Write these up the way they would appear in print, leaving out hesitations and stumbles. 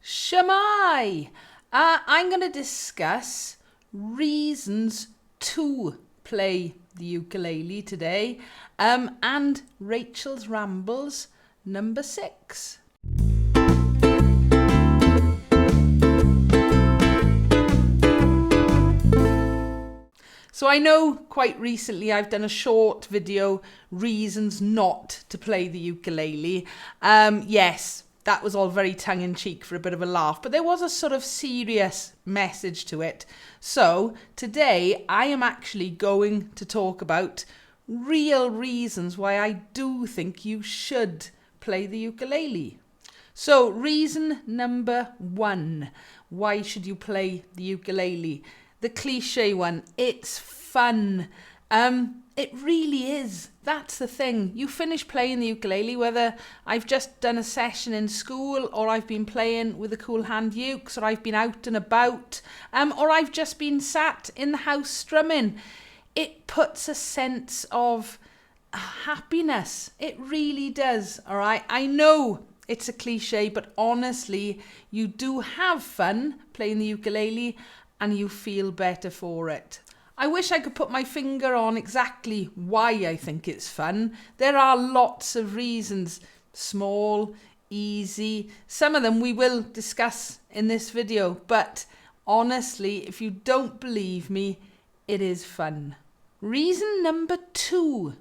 Shamai! I'm going to discuss reasons to play the ukulele today, and Rachel's Rambles number 6. So I know quite recently I've done a short video, reasons not to play the ukulele. Yes, that was all very tongue-in-cheek for a bit of a laugh, but there was a sort of serious message to it. So today I am actually going to talk about real reasons why I do think you should play the ukulele. So reason number 1, why should you play the ukulele? The cliche one, it's fun. It really is. That's the thing. You finish playing the ukulele, whether I've just done a session in school, or I've been playing with a cool hand ukes, or I've been out and about, or I've just been sat in the house strumming. It puts a sense of happiness. It really does, all right? I know it's a cliche, but honestly, you do have fun playing the ukulele and you feel better for it. I wish I could put my finger on exactly why I think it's fun. There are lots of reasons, small, easy. Some of them we will discuss in this video, but honestly, if you don't believe me, it is fun. Reason number 2,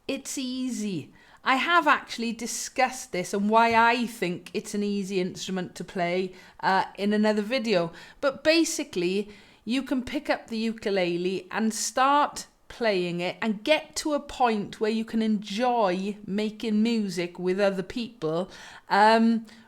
it's easy. I have actually discussed this and why I think it's an easy instrument to play in another video. But basically, you can pick up the ukulele and start playing it and get to a point where you can enjoy making music with other people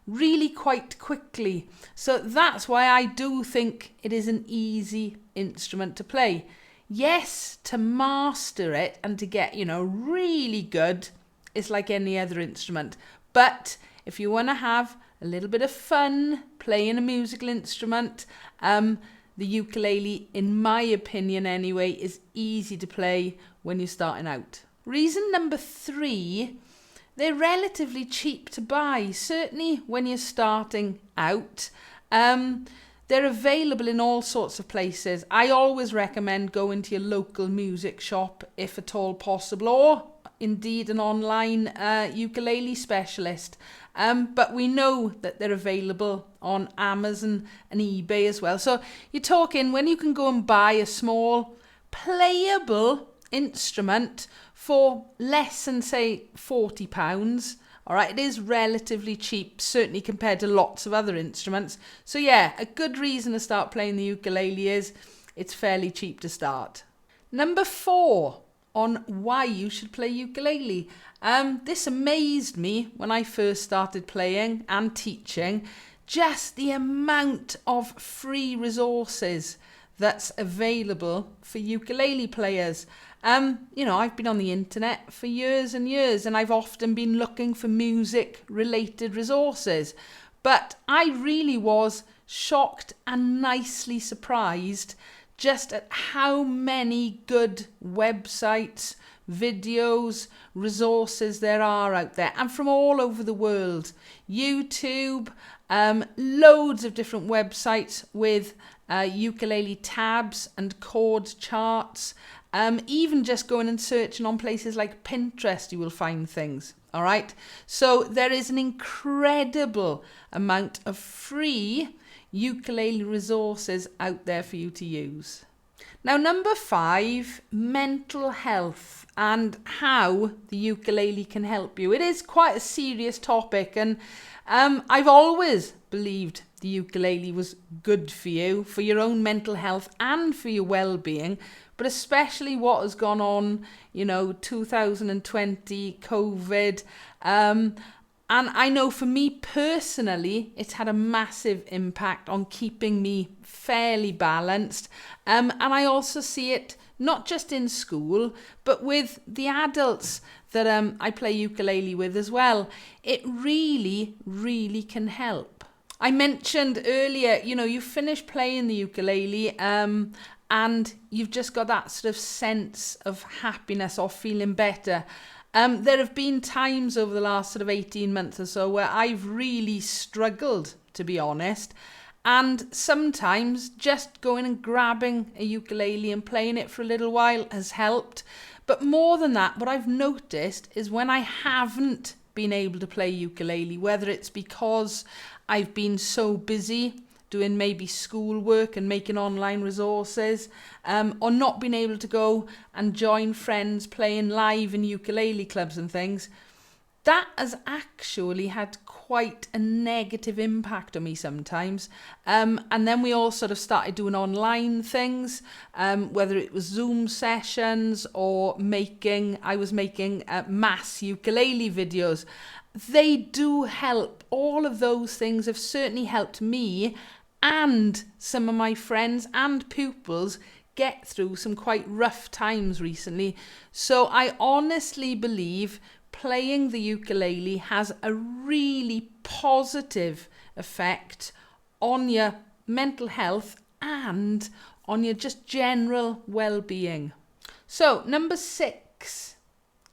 really quite quickly. So that's why I do think it is an easy instrument to play. Yes, to master it and to get, really good, it's like any other instrument. But if you want to have a little bit of fun playing a musical instrument, the ukulele, in my opinion anyway, is easy to play when you're starting out. Reason number 3, they're relatively cheap to buy, certainly when you're starting out. They're available in all sorts of places. I always recommend going to your local music shop if at all possible, or indeed an online ukulele specialist. But we know that they're available on Amazon and eBay as well. So you're talking when you can go and buy a small playable instrument for less than, say, £40. All right, it is relatively cheap, certainly compared to lots of other instruments. So yeah, a good reason to start playing the ukulele is it's fairly cheap to start. Number 4 on why you should play ukulele. This amazed me when I first started playing and teaching, just the amount of free resources that's available for ukulele players. I've been on the internet for years and years, and I've often been looking for music-related resources. But I really was shocked and nicely surprised just at how many good websites, videos, resources there are out there, and from all over the world. YouTube, loads of different websites with ukulele tabs and chord charts. Even just going and searching on places like Pinterest, you will find things. All right. So there is an incredible amount of free ukulele resources out there for you to use. Now, number 5, mental health and how the ukulele can help you. It is quite a serious topic, and I've always believed the ukulele was good for you, for your own mental health and for your well-being, but especially what has gone on, 2020, COVID, and I know for me personally, it's had a massive impact on keeping me fairly balanced. And I also see it not just in school, but with the adults that I play ukulele with as well. It really, really can help. I mentioned earlier, you finish playing the ukulele and you've just got that sort of sense of happiness or feeling better. There have been times over the last sort of 18 months or so where I've really struggled to be honest. And sometimes just going and grabbing a ukulele and playing it for a little while has helped. But more than that, what I've noticed is when I haven't been able to play ukulele, whether it's because I've been so busy doing maybe schoolwork and making online resources, or not being able to go and join friends playing live in ukulele clubs and things, that has actually had quite a negative impact on me sometimes. And then we all sort of started doing online things, whether it was Zoom sessions or I was making mass ukulele videos. They do help. All of those things have certainly helped me and some of my friends and pupils get through some quite rough times recently. So I honestly believe playing the ukulele has a really positive effect on your mental health and on your just general well-being. So, number 6,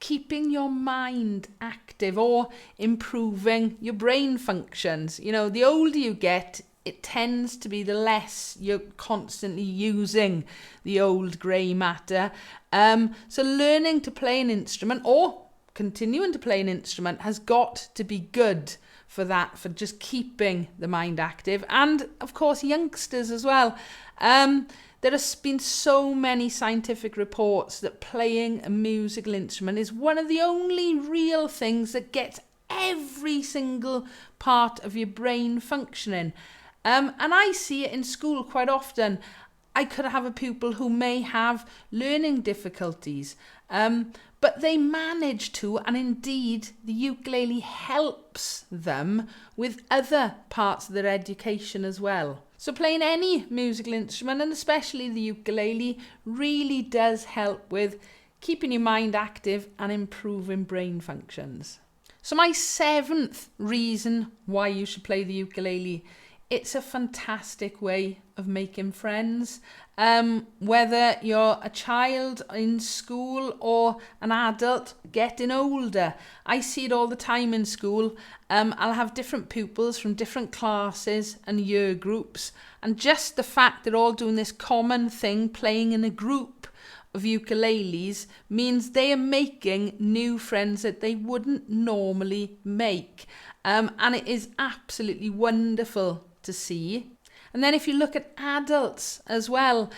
keeping your mind active or improving your brain functions. You know, the older you get, it tends to be the less you're constantly using the old grey matter. So learning to play an instrument or continuing to play an instrument has got to be good for that, for just keeping the mind active. And of course, youngsters as well. There has been so many scientific reports that playing a musical instrument is one of the only real things that gets every single part of your brain functioning. And I see it in school quite often. I could have a pupil who may have learning difficulties, but they manage to, and indeed the ukulele helps them with other parts of their education as well. So playing any musical instrument, and especially the ukulele, really does help with keeping your mind active and improving brain functions. So my 7th reason why you should play the ukulele: it's a fantastic way of making friends. Whether you're a child in school or an adult getting older. I see it all the time in school. I'll have different pupils from different classes and year groups. And just the fact they're all doing this common thing, playing in a group of ukuleles, means they are making new friends that they wouldn't normally make. And it is absolutely wonderful to see. And then if you look at adults as well,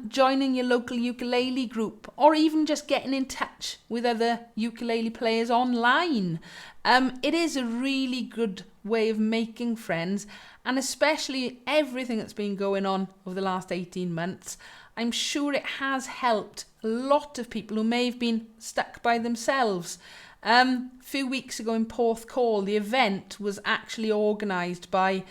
joining your local ukulele group or even just getting in touch with other ukulele players online, it is a really good way of making friends. And especially everything that's been going on over the last 18 months, I'm sure it has helped a lot of people who may have been stuck by themselves. A few weeks ago in Porthcawl, the event was actually organised by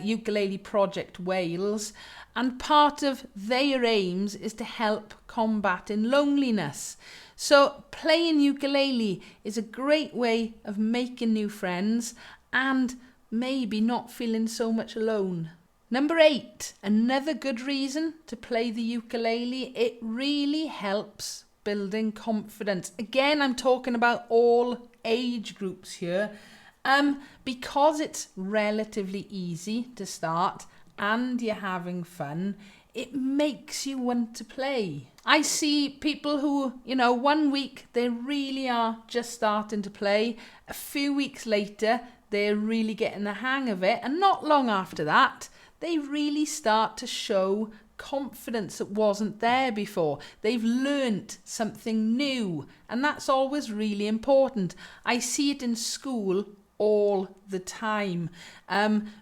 Ukulele Project Wales, and part of their aims is to help combating loneliness. So playing ukulele is a great way of making new friends and maybe not feeling so much alone. Number 8, another good reason to play the ukulele: it really helps building confidence. Again, I'm talking about all age groups here. Because it's relatively easy to start and you're having fun, it makes you want to play. I see people who, 1 week they really are just starting to play. A few weeks later, they're really getting the hang of it. And not long after that, they really start to show confidence that wasn't there before. They've learnt something new, and that's always really important. I see it in school all the time.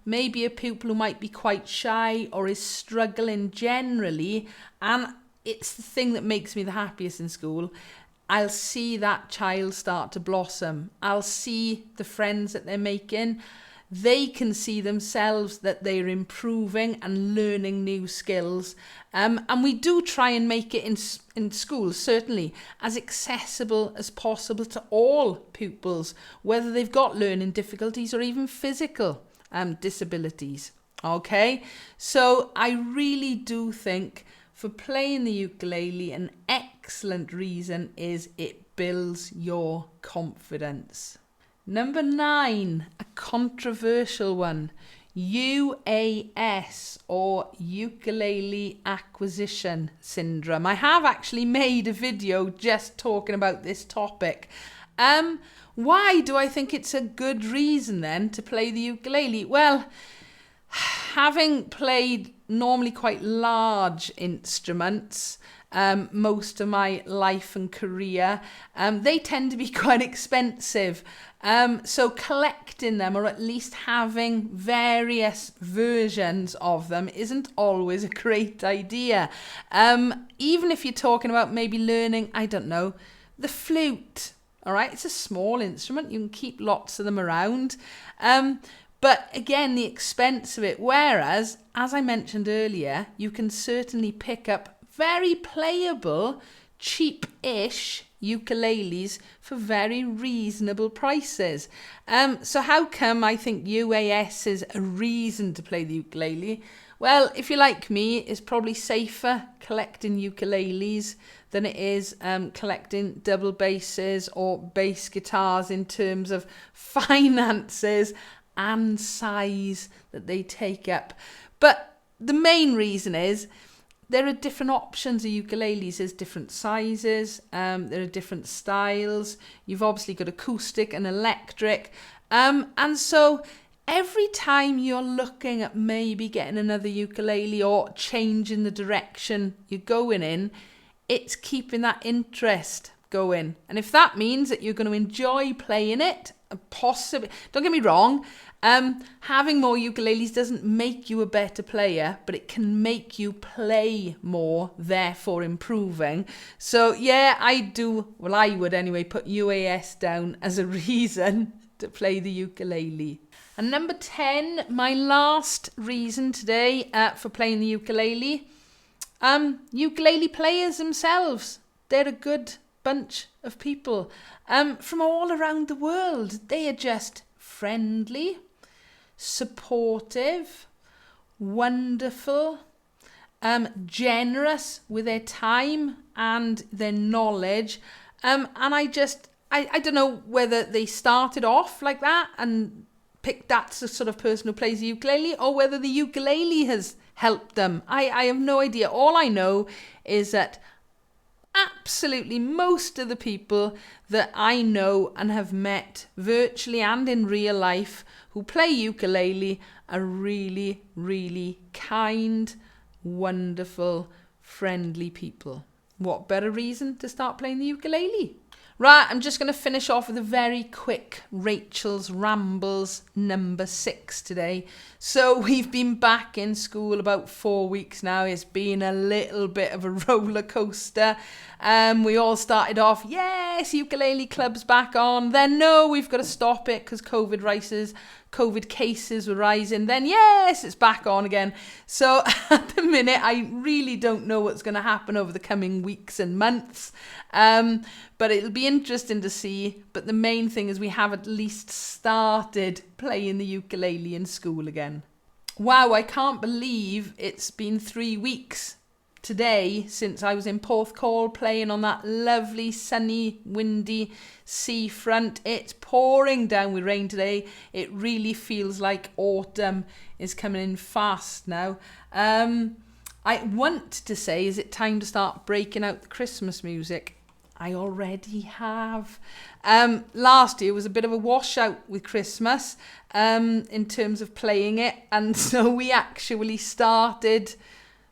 Maybe a pupil who might be quite shy or is struggling generally, and it's the thing that makes me the happiest in school. I'll see that child start to blossom. I'll see the friends that they're making. They can see themselves that they're improving and learning new skills. And we do try and make it in schools, certainly, as accessible as possible to all pupils, whether they've got learning difficulties or even physical disabilities. Okay, so I really do think for playing the ukulele, an excellent reason is it builds your confidence. Number 9, a controversial one. UAS, or Ukulele Acquisition Syndrome. I have actually made a video just talking about this topic. Why do I think it's a good reason then to play the ukulele? Well, having played normally quite large instruments most of my life and career, they tend to be quite expensive. So collecting them, or at least having various versions of them, isn't always a great idea. Even if you're talking about maybe learning, I don't know, the flute. All right, it's a small instrument. You can keep lots of them around. But again, the expense of it. Whereas, as I mentioned earlier, you can certainly pick up very playable, cheap-ish ukuleles for very reasonable prices. So how come I think UAS is a reason to play the ukulele? Well, if you're like me, it's probably safer collecting ukuleles than it is collecting double basses or bass guitars in terms of finances and size that they take up. But the main reason is there are different options of ukuleles. There's different sizes, there are different styles. You've obviously got acoustic and electric. And so every time you're looking at maybe getting another ukulele or changing the direction you're going in, it's keeping that interest going. And if that means that you're going to enjoy playing it, possibly, don't get me wrong, having more ukuleles doesn't make you a better player, but it can make you play more, therefore improving. So yeah, I would anyway put UAS down as a reason to play the ukulele. And number 10, my last reason today for playing the ukulele, ukulele players themselves. They're a good bunch of people from all around the world. They are just friendly, supportive, wonderful, generous with their time and their knowledge. And I don't know whether they started off like that and picked that sort of person who plays the ukulele, or whether the ukulele has helped them. I have no idea. All I know is that absolutely most of the people that I know and have met virtually and in real life who play ukulele are really, really kind, wonderful, friendly people. What better reason to start playing the ukulele? Right, I'm just going to finish off with a very quick Rachel's Rambles number 6 today. So we've been back in school about 4 weeks now. It's been a little bit of a roller coaster. We all started off, yes, ukulele club's back on. Then no, we've got to stop it because COVID cases were rising. Then yes, it's back on again. So at the minute, I really don't know what's going to happen over the coming weeks and months. But it'll be interesting to see. But the main thing is we have at least started playing the ukulele in school again. Wow, I can't believe it's been 3 weeks today since I was in Porthcawl playing on that lovely sunny windy seafront. It's pouring down with rain today. It really feels like autumn is coming in fast now. I want to say, is it time to start breaking out the Christmas music? I already have. Last year was a bit of a washout with Christmas in terms of playing it, and so we actually started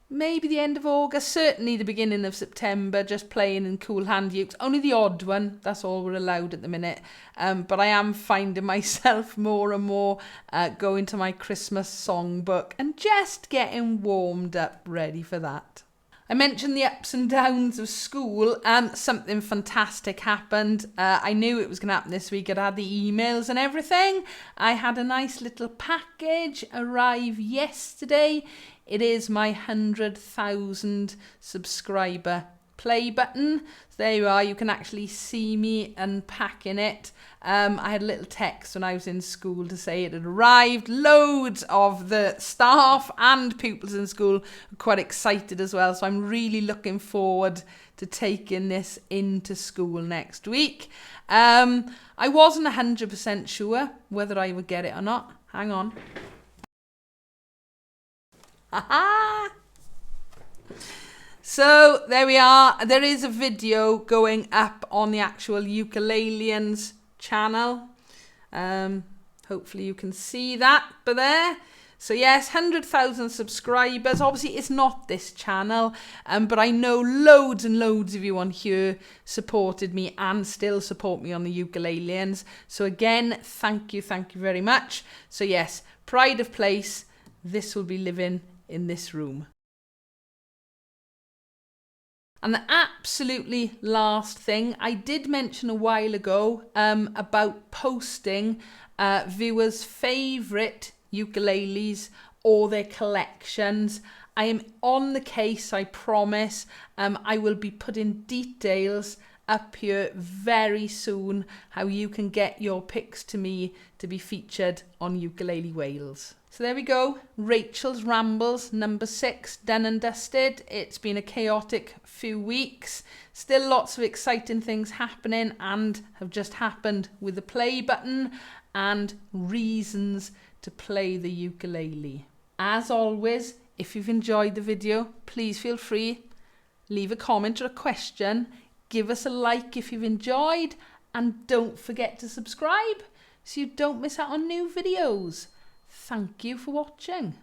maybe the end of August, certainly the beginning of September, just playing in cool hand ukes. Only the odd one, that's all we're allowed at the minute. But I am finding myself more and more going to my Christmas songbook and just getting warmed up, ready for that. I mentioned the ups and downs of school, and something fantastic happened. I knew it was going to happen this week. I'd had the emails and everything. I had a nice little package arrive yesterday. It is my 100,000 subscriber play button. So there you are. You can actually see me unpacking it. I had a little text when I was in school to say it had arrived. Loads of the staff and pupils in school are quite excited as well. So I'm really looking forward to taking this into school next week. I wasn't 100% sure whether I would get it or not. Hang on. So there we are. There is a video going up on the actual Ukuleleans channel. Hopefully you can see that there. So yes, 100,000 subscribers. Obviously it's not this channel, but I know loads and loads of you on here supported me and still support me on the Ukuleleans. So again, thank you very much. So yes, pride of place. This will be living in this room. And the absolutely last thing, I did mention a while ago about posting viewers' favourite ukuleles or their collections. I am on the case, I promise. I will be putting details up here very soon how you can get your picks to me to be featured on Ukulele Wales. So there we go, Rachel's Rambles number 6 done and dusted. It's been a chaotic few weeks, still lots of exciting things happening and have just happened with the play button and reasons to play the ukulele. As always, if you've enjoyed the video, please feel free, leave a comment or a question, give us a like if you've enjoyed, and don't forget to subscribe so you don't miss out on new videos. Thank you for watching.